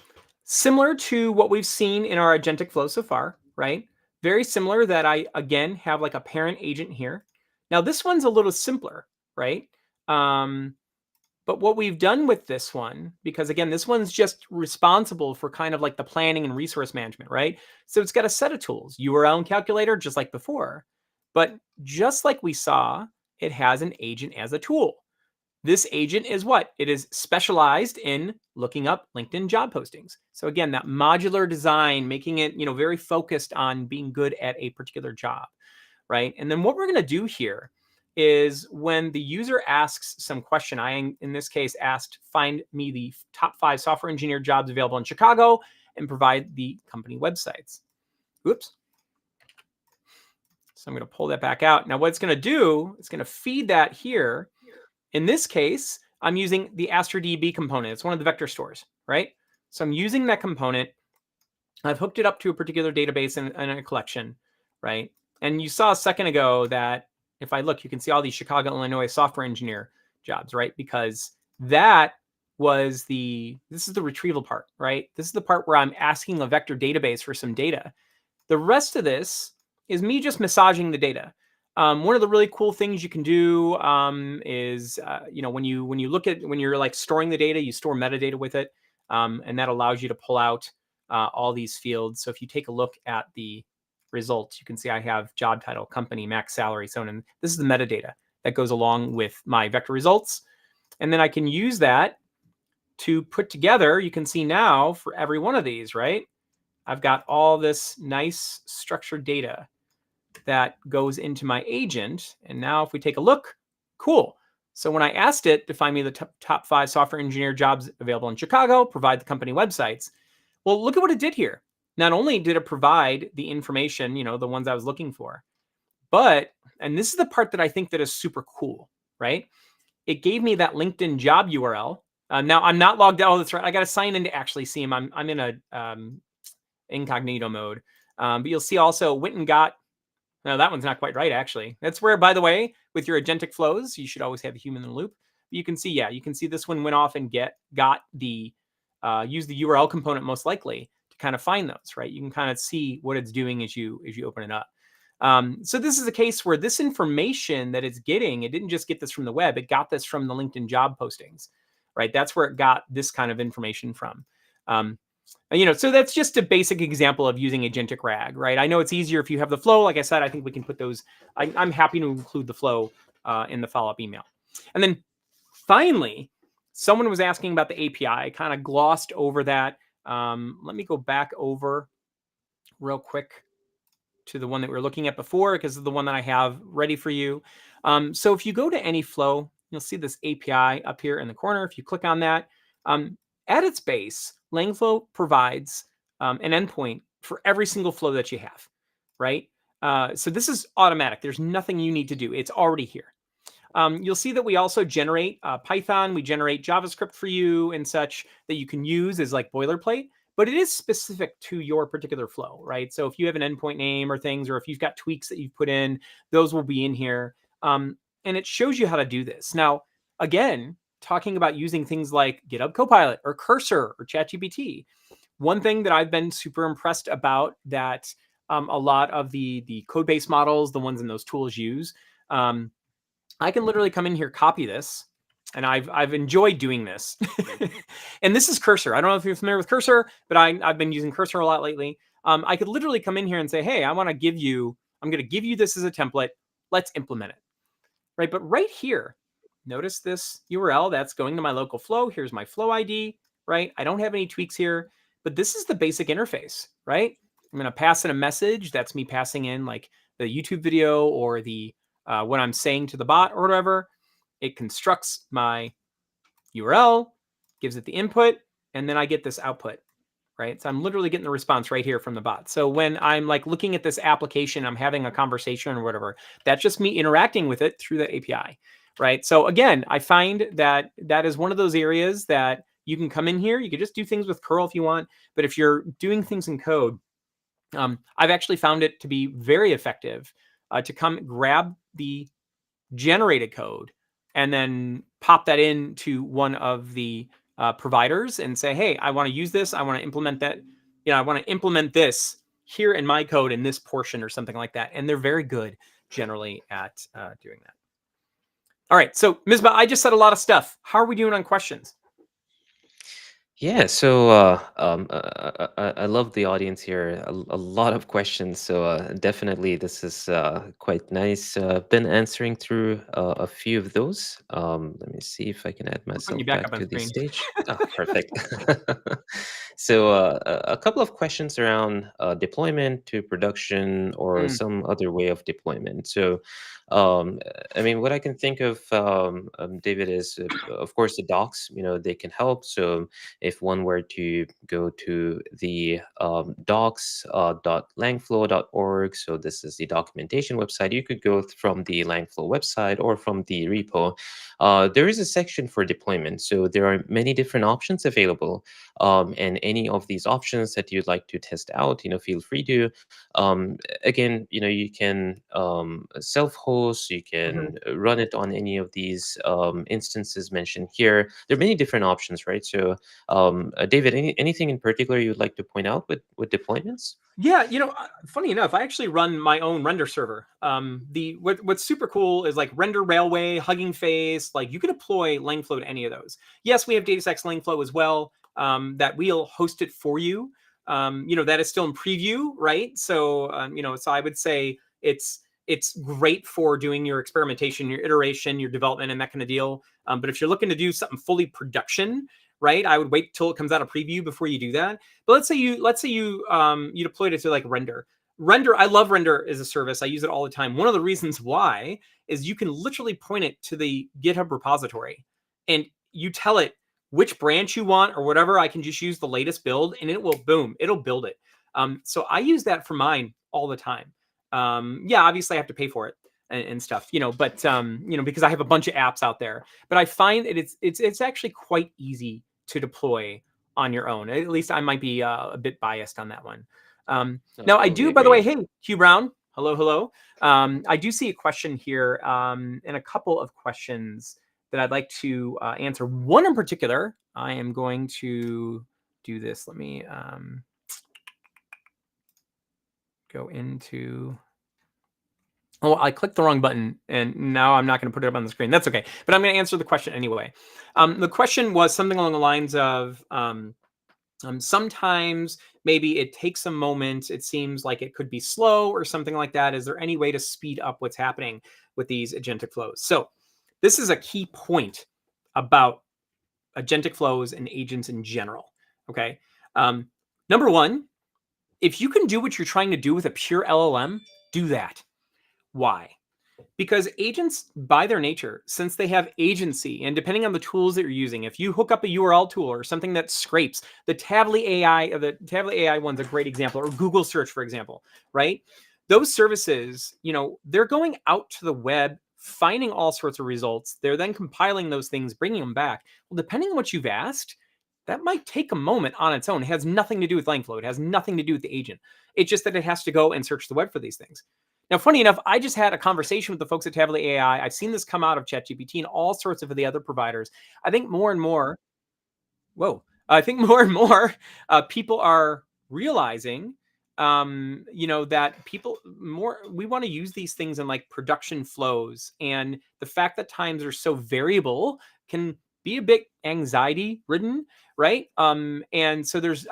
similar to what we've seen in our agentic flow so far, right? Very similar that I, again, have like a parent agent here. Now this one's a little simpler, right? But what we've done with this one, because again, this one's just responsible for kind of like the planning and resource management, right? So it's got a set of tools, URL and calculator, just like before. But just like we saw, it has an agent as a tool. This agent is what? It is specialized in looking up LinkedIn job postings. So again, that modular design, making it, very focused on being good at a particular job, right? And then what we're going to do here is when the user asks some question, I, in this case, asked, find me the top 5 software engineer jobs available in Chicago and provide the company websites. Oops. So I'm going to pull that back out. Now what it's going to do, it's going to feed that here. In this case, I'm using the Astra DB component. It's one of the vector stores, right? So I'm using that component. I've hooked it up to a particular database and a collection, right? And you saw a second ago that if I look, you can see all these Chicago, Illinois software engineer jobs, right? Because that was this is the retrieval part, right? This is the part where I'm asking a vector database for some data. The rest of this is me just massaging the data. One of the really cool things you can do is, when you're like storing the data, you store metadata with it, and that allows you to pull out all these fields. So if you take a look at the results, you can see I have job title, company, max salary, so on. And this is the metadata that goes along with my vector results. And then I can use that to put together, you can see now for every one of these, right? I've got all this nice structured data that goes into my agent. And now if we take a look, cool. So when I asked it to find me the top 5 software engineer jobs available in Chicago, provide the company websites. Well, look at what it did here. Not only did it provide the information, the ones I was looking for, but, and this is the part that I think that is super cool, right? It gave me that LinkedIn job URL. Now I'm not logged out. Oh, that's right. I got to sign in to actually see him. I'm in a incognito mode. But you'll see also went and got, no, that one's not quite right, actually. That's where, by the way, with your agentic flows, you should always have a human in the loop. You can see, you can see this one went off and got the, use the URL component most likely to kind of find those, right? You can kind of see what it's doing as you open it up. So this is a case where this information that it's getting, it didn't just get this from the web, it got this from the LinkedIn job postings, right? That's where it got this kind of information from. So that's just a basic example of using agentic RAG, right? I know it's easier if you have the flow. Like I said, I think we can put those. I'm happy to include the flow in the follow-up email. And then finally, someone was asking about the API. I kind of glossed over that. Let me go back over real quick to the one that we were looking at before, because of the one that I have ready for you. So if you go to any flow, you'll see this API up here in the corner. If you click on that, at its base, Langflow provides an endpoint for every single flow that you have, right? So this is automatic. There's nothing you need to do. It's already here. You'll see that we also generate Python. We generate JavaScript for you and such that you can use as like boilerplate. but it is specific to your particular flow, right? So if you have an endpoint name or things, or if you've got tweaks that you've put in, those will be in here. And it shows you how to do this. Now, again, talking about using things like GitHub Copilot or Cursor or ChatGPT, one thing that I've been super impressed about that a lot of the code-based models, the ones in those tools use, I can literally come in here, copy this, and I've enjoyed doing this. And this is Cursor. I don't know if you're familiar with Cursor, but I've been using Cursor a lot lately. I could literally come in here and say, hey, I'm going to give you this as a template. Let's implement it, right? But right here, notice this URL that's going to my local flow. Here's my flow ID, right? I don't have any tweaks here, but this is the basic interface, right? I'm going to pass in a message. That's me passing in like the YouTube video or the what I'm saying to the bot or whatever. It constructs my URL, gives it the input, and then I get this output, right? So I'm literally getting the response right here from the bot. So when I'm like looking at this application, I'm having a conversation or whatever, that's just me interacting with it through the API, right? So again, I find that that is one of those areas that you can come in here. You could just do things with curl if you want, but if you're doing things in code, I've actually found it to be very effective to come grab the generated code and then pop that into one of the providers and say, hey, I want to use this. I want to implement that. I want to implement this here in my code in this portion or something like that. And they're very good generally at doing that. All right. So Misbah, I just said a lot of stuff. How are we doing on questions? Yeah, so I love the audience here. A lot of questions, so definitely this is quite nice. Been answering through a few of those. Let me see if I can add I'm putting you myself back back up on to the screen. stage. Ah, perfect. So a couple of questions around deployment to production or some other way of deployment. So um, I mean, what I can think of, David, is of course the docs. They can help. So if one were to go to the docs.langflow.org, so this is the documentation website, you could go from the Langflow website or from the repo. There is a section for deployment, so there are many different options available, and any of these options that you'd like to test out, feel free to. Again, you can self-host, you can run it on any of these instances mentioned here. There are many different options, right? So David, anything in particular you'd like to point out with deployments? Yeah, funny enough, I actually run my own render server. What's super cool is like Render Railway, Hugging Face. Like you can deploy Langflow to any of those. Yes, we have DataStax Langflow as well. That we'll host it for you. That is still in preview, right? So so I would say it's great for doing your experimentation, your iteration, your development, and that kind of deal. But if you're looking to do something fully production, right, I would wait till it comes out of preview before you do that. But let's say you deployed it to like Render. I love Render as a service. I use it all the time. One of the reasons why is you can literally point it to the GitHub repository and you tell it which branch you want or whatever. I can just use the latest build and it will it'll build it. So I use that for mine all the time. Yeah, obviously I have to pay for it and stuff, but because I have a bunch of apps out there. But I find that it's actually quite easy to deploy on your own. At least I might be a bit biased on that one. Now I Totally do, by the way, agree. hey, Hugh Brown, hello. I do see a question here and a couple of questions that I'd like to answer. One in particular, I am going to do this. Let me go into... Oh, I clicked the wrong button, and now I'm not going to put it up on the screen. That's okay. But I'm going to answer the question anyway. The question was something along the lines of sometimes maybe it takes a moment. It seems like it could be slow or something like that. Is there any way to speed up what's happening with these agentic flows? So this is a key point about agentic flows and agents in general. Okay. Number one, if you can do what you're trying to do with a pure LLM, do that. Why? Because agents, by their nature, since they have agency, and depending on the tools that you're using, if you hook up a URL tool or something that scrapes, the Tavily AI one's a great example, or Google search, for example, right? Those services, they're going out to the web, finding all sorts of results. They're then compiling those things, bringing them back. Well, depending on what you've asked, that might take a moment on its own. It has nothing to do with Langflow. It has nothing to do with the agent. It's just that it has to go and search the web for these things. Now, funny enough, I just had a conversation with the folks at Tablet AI. I've seen this come out of ChatGPT and all sorts of the other providers. I think more and more, I think more and more people are realizing, that we want to use these things in like production flows. And the fact that times are so variable can be a bit anxiety ridden, right? And so there's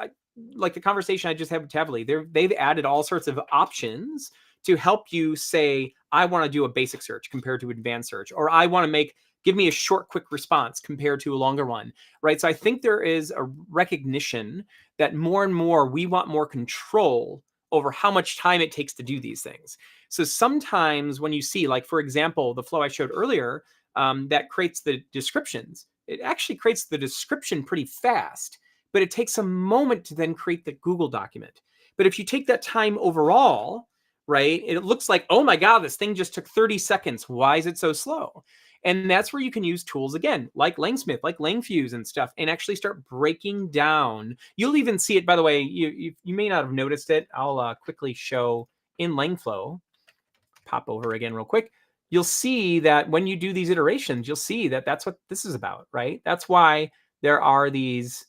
like the conversation I just had with Tablet, they've added all sorts of options to help you say, I want to do a basic search compared to advanced search, or I want to give me a short, quick response compared to a longer one, right? So I think there is a recognition that more and more we want more control over how much time it takes to do these things. So sometimes when you see, like, for example, the flow I showed earlier that creates the descriptions, it actually creates the description pretty fast, but it takes a moment to then create the Google document. But if you take that time overall, right, it looks like, oh my God, this thing just took 30 seconds. Why is it so slow? And that's where you can use tools again, like Langsmith, like Langfuse and stuff, and actually start breaking down. You'll even see it, by the way, you may not have noticed it. I'll quickly show in Langflow. Pop over again real quick. You'll see that when you do these iterations, you'll see that that's what this is about, right? That's why there are these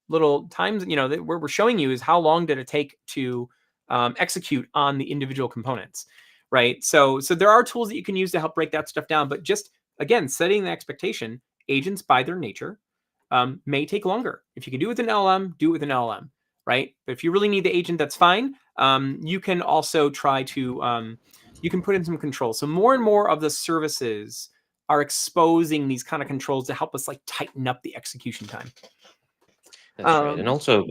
little times, that we're showing you is how long did it take to execute on the individual components, right? So there are tools that you can use to help break that stuff down, but just again, setting the expectation, agents by their nature may take longer. If you can do it with an LLM, do it with an LLM, right? But if you really need the agent, that's fine. You can also try to, you can put in some controls. So more and more of the services are exposing these kind of controls to help us like tighten up the execution time. That's right. And also,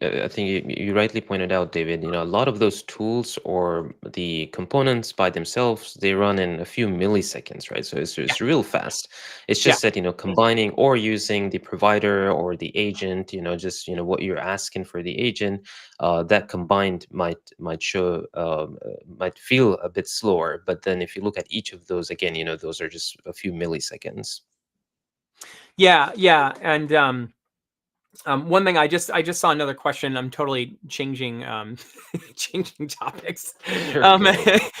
I think you rightly pointed out, David, a lot of those tools or the components by themselves, they run in a few milliseconds, right? So it's real fast. It's just that, combining or using the provider or the agent, just, what you're asking for the agent, that combined might feel a bit slower. But then if you look at each of those again, those are just a few milliseconds. Yeah. And one thing I just saw another question. I'm totally changing changing topics, Sure, and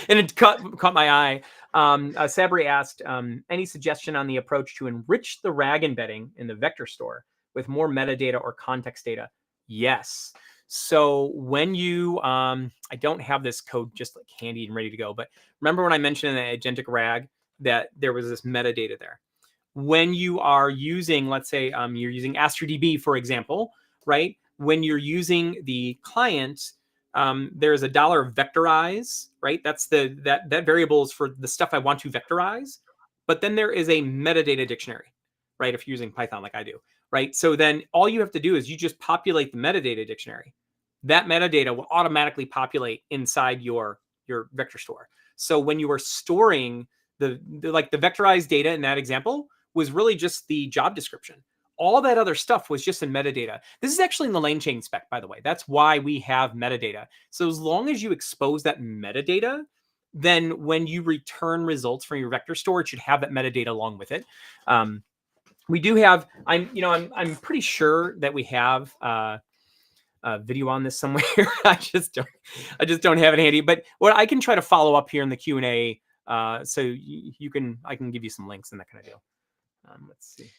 it caught my eye. Sabri asked, any suggestion on the approach to enrich the RAG embedding in the vector store with more metadata or context data? Yes. So when you, I don't have this code just like handy and ready to go, but remember when I mentioned in the Agentic RAG that there was this metadata there? When you are using, let's say you're using Astra DB, for example, right? When you're using the client, there's a $vectorize, right? That's that variable is for the stuff I want to vectorize. But then there is a metadata dictionary, right? If you're using Python like I do, right? So then all you have to do is you just populate the metadata dictionary. That metadata will automatically populate inside your vector store. So when you are storing the vectorized data in that example, was really just the job description. All that other stuff was just in metadata. This is actually in the lane chain spec, by the way. That's why we have metadata. So as long as you expose that metadata, then when you return results from your vector store, it should have that metadata along with it. We do have, I'm pretty sure that we have a video on this somewhere. I just don't have it handy. But what I can try to follow up here in the Q&A, so I can give you some links and that kind of deal. Let's see.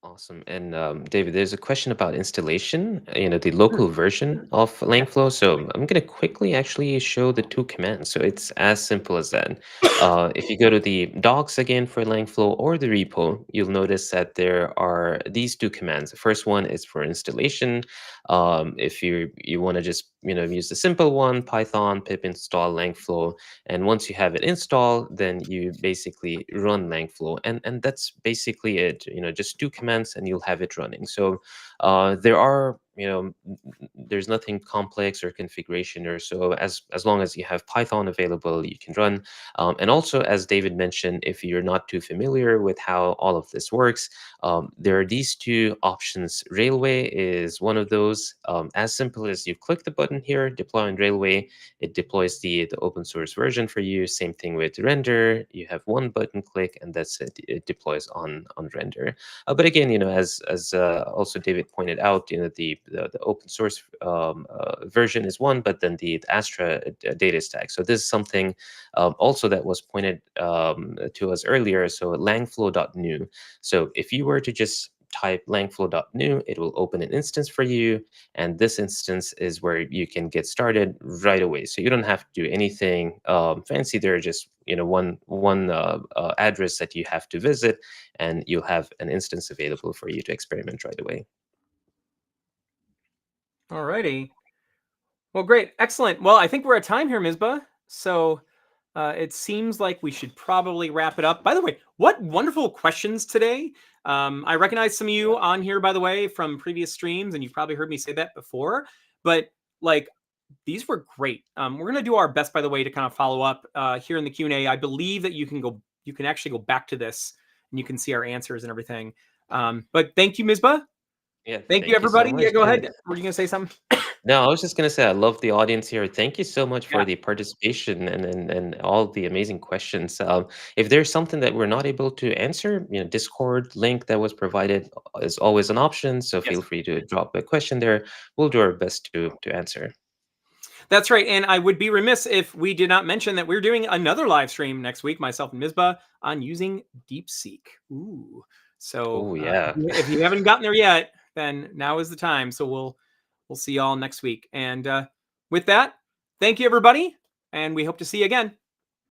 Awesome. And David, there's a question about installation, the local version of Langflow. So I'm going to quickly actually show the two commands. So it's as simple as that. If you go to the docs again for Langflow or the repo, you'll notice that there are these two commands. The first one is for installation. If you want to just use the simple one, Python pip install Langflow, and once you have it installed, then you basically run Langflow, and that's basically it. Just two commands and you'll have it running. So there are there's nothing complex or configuration or so. As long as you have Python available, you can run. And also, as David mentioned, if you're not too familiar with how all of this works, there are these two options. Railway is one of those. As simple as you click the button here, deploy on Railway, it deploys the open source version for you. Same thing with render. You have one button click, and that's it. It deploys on render. But again, as also David pointed out, the open source version is one, but then the Astra data stack. So this is something also that was pointed to us earlier. So Langflow.new. So if you were to just type Langflow.new, it will open an instance for you, and this instance is where you can get started right away. So you don't have to do anything fancy. There are just one address that you have to visit, and you'll have an instance available for you to experiment right away. All righty. Well, great. Excellent. Well, I think we're at time here, Misbah. So it seems like we should probably wrap it up. By the way, what wonderful questions today. I recognize some of you on here, by the way, from previous streams, and you've probably heard me say that before. But like, these were great. We're going to do our best, by the way, to kind of follow up here in the Q&A. I believe that you can actually go back to this and you can see our answers and everything. But thank you, Misbah. Yeah, Thank you, everybody. so much. Yeah, go ahead. Were you going to say something? No, I was just gonna say I love the audience here. Thank you so much Yeah. for the participation and all the amazing questions. If there's something that we're not able to answer, Discord link that was provided is always an option. So Yes. feel free to drop a question there. We'll do our best to answer. That's right. And I would be remiss if we did not mention that we're doing another live stream next week, myself and Misbah, on using DeepSeek. Ooh. So Oh yeah. if you haven't gotten there yet, then now is the time. So we'll see y'all next week. And with that, thank you, everybody. And we hope to see you again.